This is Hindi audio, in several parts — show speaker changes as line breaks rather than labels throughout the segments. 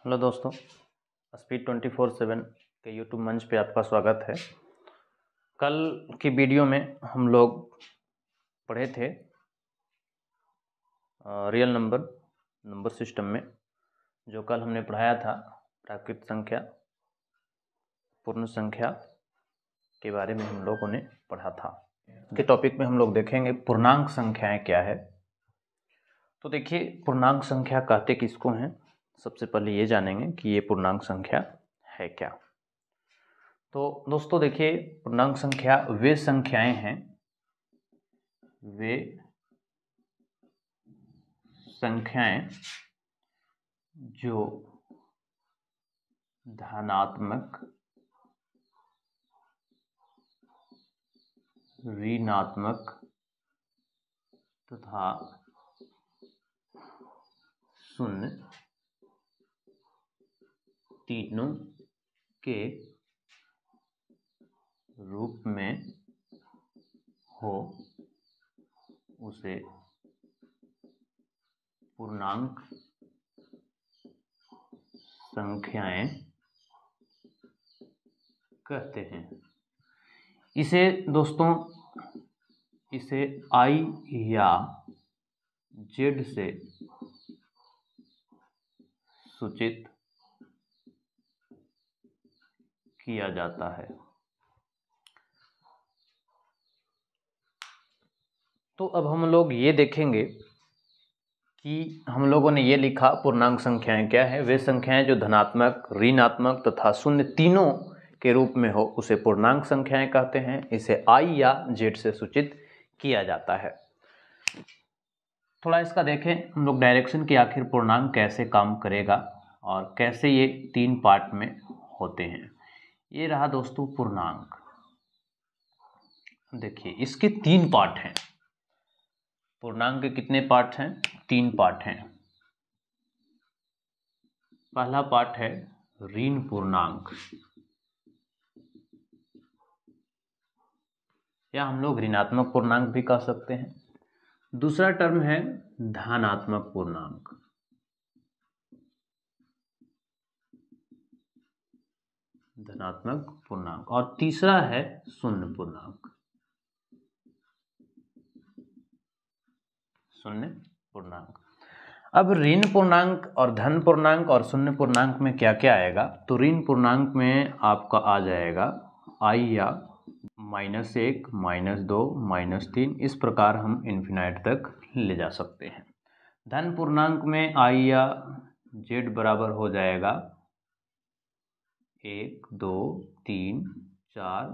हेलो दोस्तों, स्पीड 24/7 के यूट्यूब मंच पे आपका स्वागत है। कल की वीडियो में हम लोग पढ़े थे रियल नंबर सिस्टम में जो कल हमने पढ़ाया था प्राकृत संख्या, पूर्ण संख्या के बारे में हम लोगों ने पढ़ा था। के टॉपिक में हम लोग देखेंगे पूर्णांक संख्याएं क्या है। तो देखिए, पूर्णांक संख्या कहते किसको हैं, सबसे पहले ये जानेंगे कि ये पूर्णांक संख्या है क्या। तो दोस्तों देखिए, पूर्णांक संख्या वे संख्याएं हैं, वे संख्याएं जो धनात्मक, ऋणात्मक तथा शून्य तीनों के रूप में हो, उसे पूर्णांक संख्याएं कहते हैं। इसे दोस्तों, इसे I या Z से सूचित किया जाता है। तो अब हम लोग ये देखेंगे कि हम लोगों ने ये लिखा पूर्णांक संख्याएं क्या है। वे संख्याएं जो धनात्मक, ऋणात्मक तथा शून्य तीनों के रूप में हो, उसे पूर्णांक संख्याएं कहते हैं। इसे I या Z से सूचित किया जाता है। थोड़ा इसका देखें हम लोग डायरेक्शन कि आखिर पूर्णांक कैसे काम करेगा और कैसे ये तीन पार्ट में होते हैं। ये रहा दोस्तों पूर्णांक। देखिए, इसके तीन पार्ट हैं। पूर्णांक के कितने पार्ट हैं? तीन पार्ट हैं। पहला पार्ट है ऋण पूर्णांक, या हम लोग ऋणात्मक पूर्णांक भी कह सकते हैं। दूसरा टर्म है धनात्मक पूर्णांक, धनात्मक पूर्णांक, और तीसरा है शून्य पूर्णांक, शून्य पूर्णांक। अब ऋण पूर्णांक और धन पूर्णांक और शून्य पूर्णांक में क्या क्या आएगा? तो ऋण पूर्णांक में आपका आ जाएगा I या -1, -2, -3, इस प्रकार हम इन्फिनाइट तक ले जा सकते हैं। धन पूर्णांक में I या Z बराबर हो जाएगा 1, 2, 3, 4,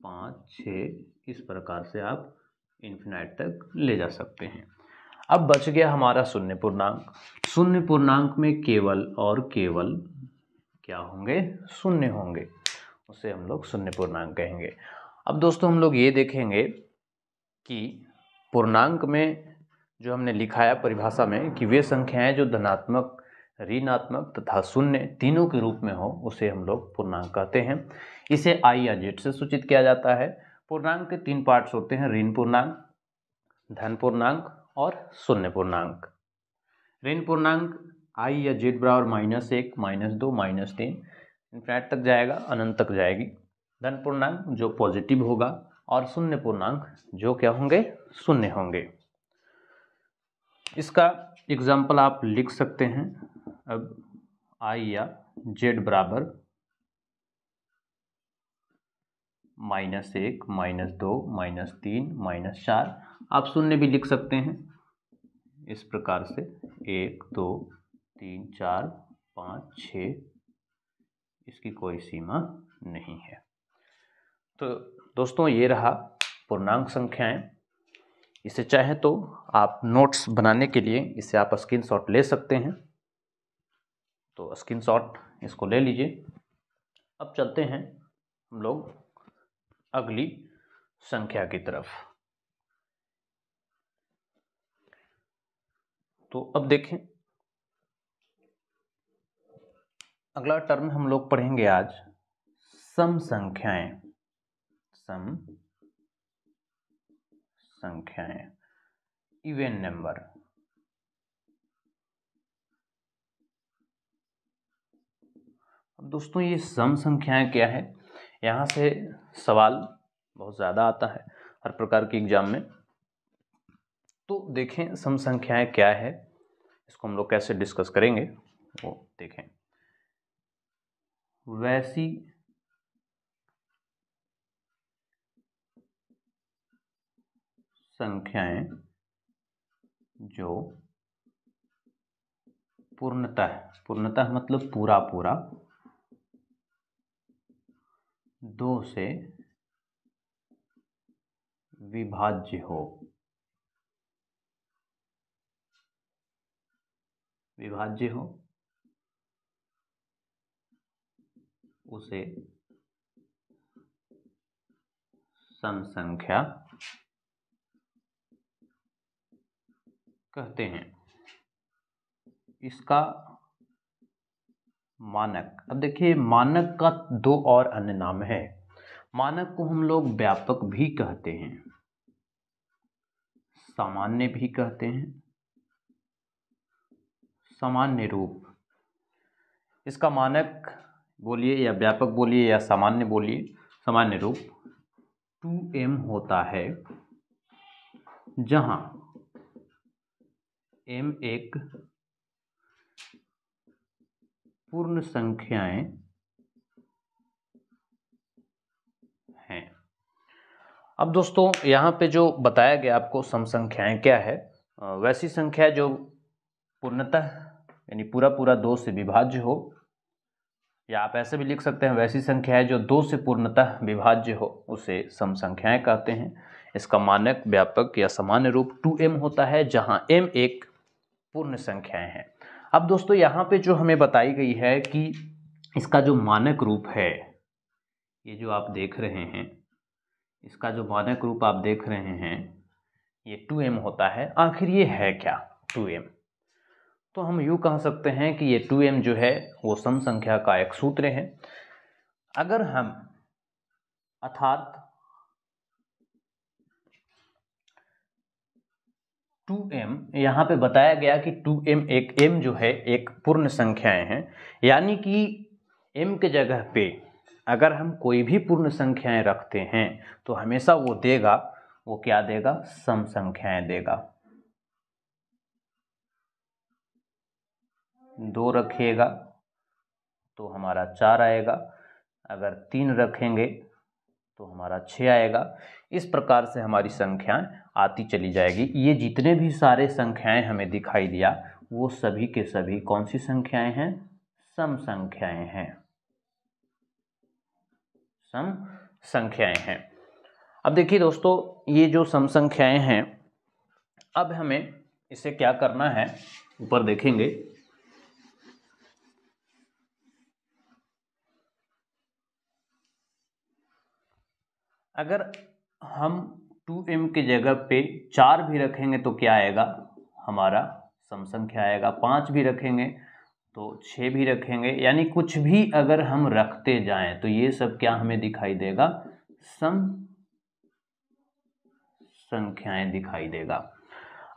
5, 6, इस प्रकार से आप इन्फिनाइट तक ले जा सकते हैं। अब बच गया हमारा शून्य पूर्णांक। शून्य पूर्णांक में केवल और केवल क्या होंगे? शून्य होंगे, उसे हम लोग शून्य पूर्णांक कहेंगे। अब दोस्तों हम लोग ये देखेंगे कि पूर्णांक में जो हमने लिखा है परिभाषा में कि वे संख्याएं जो धनात्मक, ऋणात्मक तथा शून्य तीनों के रूप में हो, उसे हम लोग पूर्णांक कहते हैं। इसे I या Z से सूचित किया जाता है। पूर्णांक के तीन पार्ट्स होते हैं, ऋण पूर्णांक, धन पूर्णांक और शून्य पूर्णांक। ऋण पूर्णांक I या Z बराबर -1, -2, -3 इनफिनिट तक जाएगा, अनंत तक जाएगी। धन पूर्णांक जो पॉजिटिव होगा और शून्य पूर्णांक जो क्या होंगे? शून्य होंगे। इसका एग्जाम्पल आप लिख सकते हैं। अब I या Z बराबर -1, -2, -3, -4, आप शून्य भी लिख सकते हैं इस प्रकार से 1, 2, 3, 4, 5, 6, इसकी कोई सीमा नहीं है। तो दोस्तों ये रहा पूर्णांक संख्याएं। इसे चाहे तो आप नोट्स बनाने के लिए इसे आप स्क्रीनशॉट ले सकते हैं, तो स्क्रीनशॉट इसको ले लीजिए। अब चलते हैं हम लोग अगली संख्या की तरफ। तो अब देखें, अगला टर्म हम लोग पढ़ेंगे आज सम संख्याएं। सम संख्याएं, इवन नंबर। अब दोस्तों ये सम संख्याएं क्या है, यहाँ से सवाल बहुत ज़्यादा आता है हर प्रकार के एग्जाम में। तो देखें सम संख्याएं क्या है, इसको हम लोग कैसे डिस्कस करेंगे वो देखें। वैसी संख्याएं जो पूर्णतः मतलब पूरा पूरा 2 से विभाज्य हो, उसे सम संख्या कहते हैं। इसका मानक, अब देखिए मानक का 2 और अन्य नाम है। मानक को हम लोग व्यापक भी कहते हैं, सामान्य भी कहते हैं, सामान्य रूप। इसका मानक बोलिए या व्यापक बोलिए या सामान्य बोलिए, सामान्य रूप 2m होता है, जहां m एक पूर्ण संख्याएं हैं। अब दोस्तों यहाँ पे जो बताया गया आपको सम संख्याएं क्या है, वैसी संख्या जो पूर्णतः यानी पूरा पूरा 2 से विभाज्य हो, या आप ऐसे भी लिख सकते हैं वैसी संख्या है जो 2 से पूर्णतः विभाज्य हो, उसे सम संख्याएं कहते हैं। इसका मानक व्यापक या सामान्य रूप 2m होता है, जहां m एक पूर्ण संख्याएं हैं। अब दोस्तों यहाँ पे जो हमें बताई गई है कि इसका जो मानक रूप है, ये जो आप देख रहे हैं, इसका जो मानक रूप आप देख रहे हैं ये 2m होता है। आखिर ये है क्या 2m? तो हम यूँ कह सकते हैं कि ये 2m जो है वो सम संख्या का एक सूत्र है। अगर हम अर्थात 2m, यहाँ पे बताया गया कि 2m एक m जो है एक पूर्ण संख्याएं हैं, यानी कि m के जगह पे अगर हम कोई भी पूर्ण संख्याएं रखते हैं तो हमेशा वो देगा, वो क्या देगा, सम संख्याएं देगा। 2 रखिएगा तो हमारा 4 आएगा, अगर 3 रखेंगे तो हमारा 6 आएगा। इस प्रकार से हमारी संख्याएं आती चली जाएगी। ये जितने भी सारे संख्याएं हमें दिखाई दिया वो सभी के सभी कौन सी संख्याएं हैं, सम संख्याएं हैं, सम संख्याएं हैं। अब देखिए दोस्तों ये जो सम संख्याएं हैं, अब हमें इसे क्या करना है, ऊपर देखेंगे अगर हम 2m की जगह पे 4 भी रखेंगे तो क्या आएगा, हमारा सम संख्या आएगा। 5 भी रखेंगे तो 6 भी रखेंगे, यानी कुछ भी अगर हम रखते जाएं तो ये सब क्या हमें दिखाई देगा, सम संख्याएं दिखाई देगा।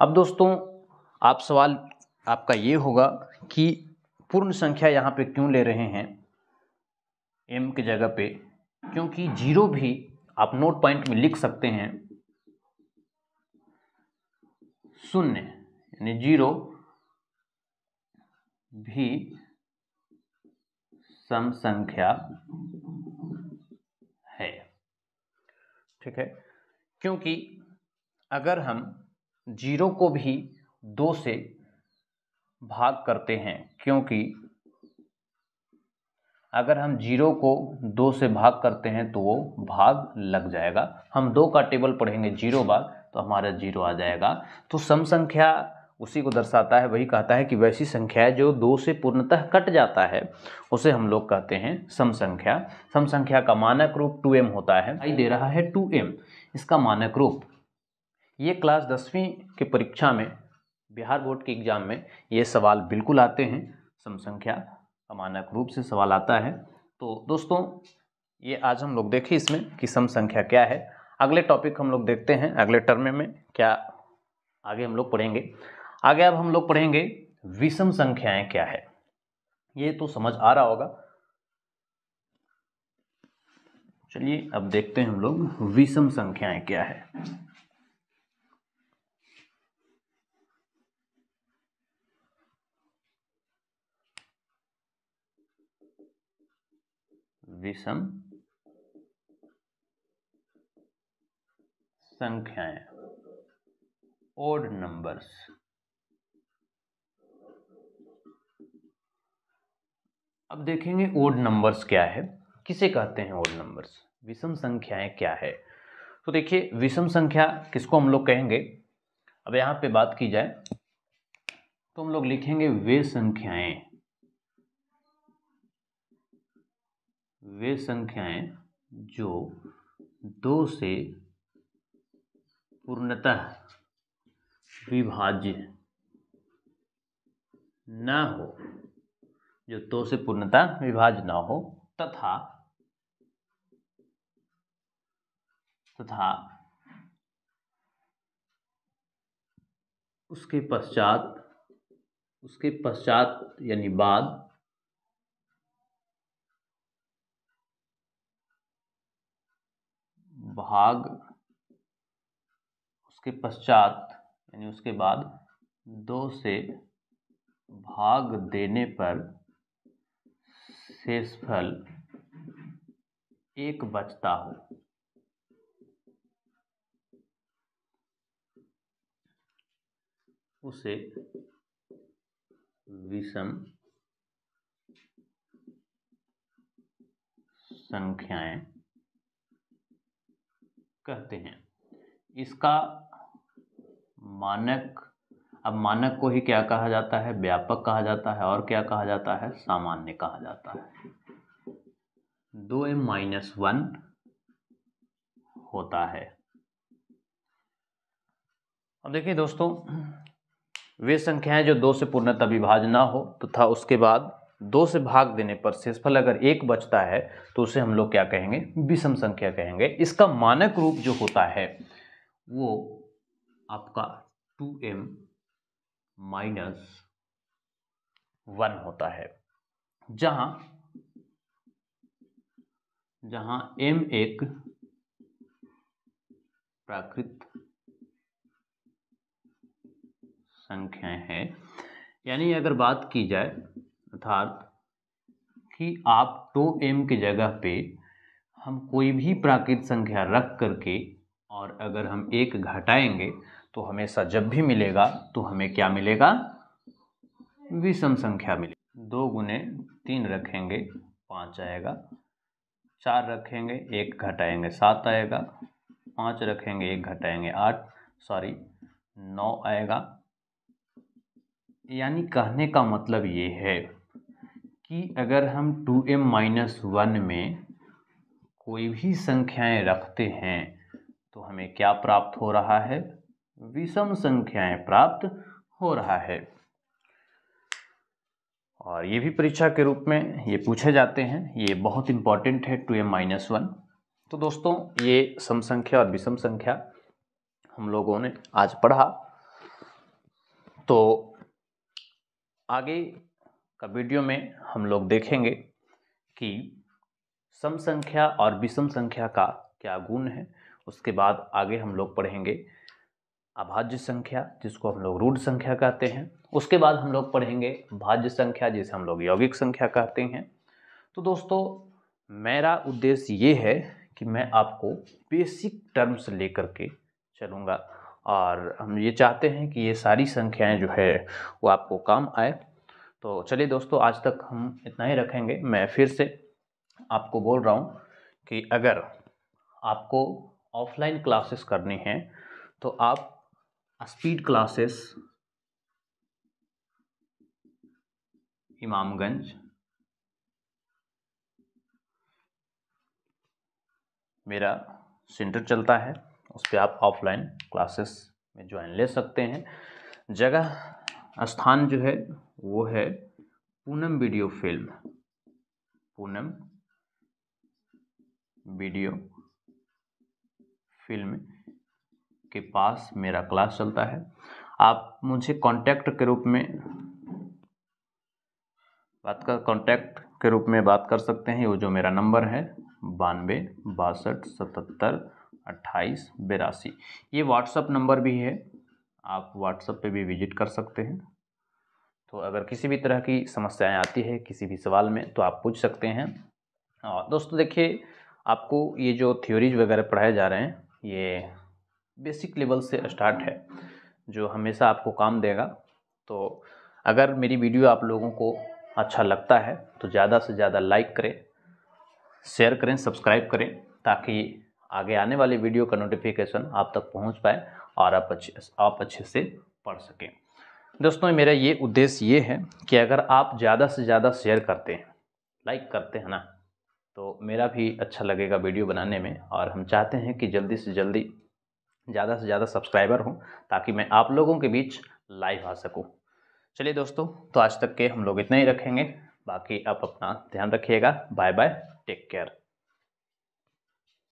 अब दोस्तों आप सवाल आपका ये होगा कि पूर्ण संख्या यहाँ पे क्यों ले रहे हैं m की जगह पे, क्योंकि 0 भी आप नोट पॉइंट में लिख सकते हैं, 0 यानी 0 भी सम संख्या है। ठीक है, क्योंकि अगर हम 0 को भी 2 से भाग करते हैं, क्योंकि अगर हम 0 को 2 से भाग करते हैं तो वो भाग लग जाएगा। हम 2 का टेबल पढ़ेंगे 0 बार तो हमारा 0 आ जाएगा। तो सम संख्या उसी को दर्शाता है, वही कहता है कि वैसी संख्या है जो 2 से पूर्णतः कट जाता है उसे हम लोग कहते हैं सम संख्या। सम संख्या का मानक रूप 2m होता है। दे रहा है 2m, इसका मानक रूप। ये क्लास 10वीं के परीक्षा में, बिहार बोर्ड के एग्जाम में ये सवाल बिल्कुल आते हैं, सम संख्या का मानक रूप से सवाल आता है। तो दोस्तों ये आज हम लोग देखें इसमें कि सम संख्या क्या है। अगले टॉपिक हम लोग देखते हैं अगले टर्म में क्या आगे हम लोग पढ़ेंगे। आगे अब हम लोग पढ़ेंगे विषम संख्याएं क्या है। ये तो समझ आ रहा होगा चलिए अब देखते हैं हम लोग विषम संख्याएं क्या है। विषम संख्याएं, ओड नंबर्स। अब देखेंगे ओड नंबर्स क्या है, किसे कहते हैं ओड नंबर्स, विषम संख्याएं क्या है। तो देखिए विषम संख्या किसको हम लोग कहेंगे। अब यहाँ पे बात की जाए तो हम लोग लिखेंगे वे संख्याएं जो 2 से पूर्णतः विभाज्य न हो, जो 2 से पूर्णतः विभाज्य न हो, तथा उसके पश्चात यानी बाद भाग, उसके पश्चात यानी उसके बाद 2 से भाग देने पर शेषफल 1 बचता हो, उसे विषम संख्याएं कहते हैं। इसका मानक, अब मानक को ही क्या कहा जाता है, व्यापक कहा जाता है, और क्या कहा जाता है, सामान्य कहा जाता है। 2m-1 होता है। अब देखिए दोस्तों, वे संख्याएं जो 2 से पूर्णतः विभाज्य ना हो तथा उसके बाद 2 से भाग देने पर शेषफल अगर 1 बचता है तो उसे हम लोग क्या कहेंगे, विषम संख्या कहेंगे। इसका मानक रूप जो होता है वो आपका 2m-1 होता है, जहां m एक प्राकृत संख्या है। यानी अगर बात की जाए अर्थात कि आप 2m की जगह पे हम कोई भी प्राकृत संख्या रख करके और अगर हम 1 घटाएंगे तो हमेशा जब भी मिलेगा तो हमें क्या मिलेगा, विषम संख्या मिलेगी। 2 गुने 3 रखेंगे 5 आएगा, 4 रखेंगे 1 घटाएंगे 7 आएगा, 5 रखेंगे 1 घटाएंगे 9 आएगा। यानी कहने का मतलब ये है कि अगर हम 2m-1 में कोई भी संख्याएं रखते हैं तो हमें क्या प्राप्त हो रहा है, विषम संख्याएं प्राप्त हो रहा है। और ये भी परीक्षा के रूप में ये पूछे जाते हैं, ये बहुत इंपॉर्टेंट है 2m-1। तो दोस्तों ये सम संख्या और विषम संख्या हम लोगों ने आज पढ़ा। तो आगे का वीडियो में हम लोग देखेंगे कि सम संख्या और विषम संख्या का क्या गुण है। उसके बाद आगे हम लोग पढ़ेंगे अभाज्य संख्या, जिसको हम लोग रूट संख्या कहते हैं। उसके बाद हम लोग पढ़ेंगे भाज्य संख्या, जिसे हम लोग यौगिक संख्या कहते हैं। तो दोस्तों मेरा उद्देश्य ये है कि मैं आपको बेसिक टर्म्स लेकर के चलूँगा और हम ये चाहते हैं कि ये सारी संख्याएं जो है वो आपको काम आए। तो चलिए दोस्तों, आज तक हम इतना ही रखेंगे। मैं फिर से आपको बोल रहा हूँ कि अगर आपको ऑफलाइन क्लासेस करनी हैं तो आप स्पीड क्लासेस इमामगंज मेरा सेंटर चलता है, उस पर आप ऑफलाइन क्लासेस में ज्वाइन ले सकते हैं। जगह स्थान जो है वो है पूनम वीडियो फिल्म के पास मेरा क्लास चलता है। आप मुझे कांटेक्ट के रूप में कॉन्टैक्ट के रूप में बात कर सकते हैं। वो जो मेरा नंबर है 92 62 77 28 82, ये व्हाट्सअप नंबर भी है, आप व्हाट्सअप पे भी विजिट कर सकते हैं। तो अगर किसी भी तरह की समस्याएं आती है किसी भी सवाल में तो आप पूछ सकते हैं। और दोस्तों देखिए, आपको ये जो थ्योरीज वगैरह पढ़ाए जा रहे हैं ये बेसिक लेवल से स्टार्ट है, जो हमेशा आपको काम देगा। तो अगर मेरी वीडियो आप लोगों को अच्छा लगता है तो ज़्यादा से ज़्यादा लाइक करें, शेयर करें, सब्सक्राइब करें, ताकि आगे आने वाले वीडियो का नोटिफिकेशन आप तक पहुंच पाए और आप अच्छे से पढ़ सकें। दोस्तों मेरा ये उद्देश्य ये है कि अगर आप ज़्यादा से ज़्यादा शेयर करते हैं, लाइक करते हैं ना, तो मेरा भी अच्छा लगेगा वीडियो बनाने में। और हम चाहते हैं कि जल्दी से जल्दी ज़्यादा से ज़्यादा सब्सक्राइबर हों, ताकि मैं आप लोगों के बीच लाइव आ सकूं। चलिए दोस्तों, तो आज तक के हम लोग इतना ही रखेंगे। बाकी आप अपना ध्यान रखिएगा। Bye bye, take care.